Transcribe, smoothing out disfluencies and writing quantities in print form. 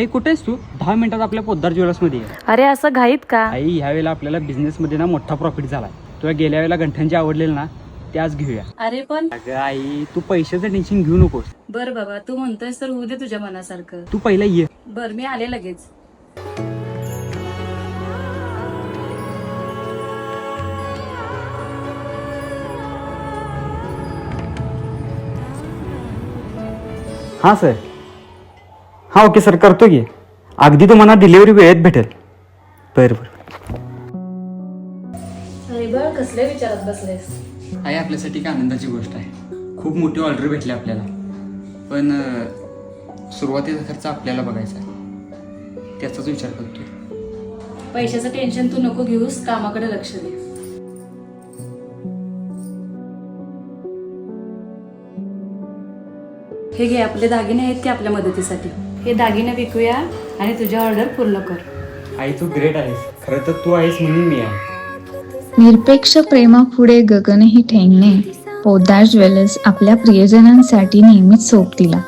आई कुठे आहेस तू? 10 मिनिटात आपल्या पोद्दार ज्वेलर्समध्ये ये. अरे असं घाईत का? आई ह्या वेळेला आपल्याला बिझनेसमध्ये ना मोठा प्रॉफिट झाला. तुला गेल्या वेळेला गंठ्यांची आवडलेलं ना ते आज घेऊया. अरे पण अगं आई तू पैशाचं टेन्शन घेऊ नकोस. बर बाबा, तू म्हणतोयस तर होऊ दे तुझ्या मनासारखं. तू पहिला ये. बर मी आले लगेच. हां सर. हां ओके सर, करतो की. अगदी तुम्हाला डिलिव्हरी वेळेत भेटेल. बरं बरं. अरे बळ कसले विचारात बसलेस? आई आपल्यासाठी एक आनंदाची गोष्ट आहे. खूप मोठी ऑर्डर भेटली आपल्याला, पण सुरुवातीचा खर्च आपल्याला बघायचा आहे, त्याचाच विचार करतोय. पैशाचं टेन्शन तू नको घेऊस, कामाकडे लक्ष दे. हे घे, आपले दागिने आहेत की आपल्या मदतीसाठी. हे दागिने विकूया आणि तुझ्या ऑर्डर पूर्ण कर. आई तू ग्रेट आहेस. खरं तर तू आहेस म्हणून मी आहे. निरपेक्ष प्रेमापुढे गगनही ठेंगणे. पोद्दार ज्वेलर्स आपल्या प्रियजनांसाठी नेहमीच सोबतीला.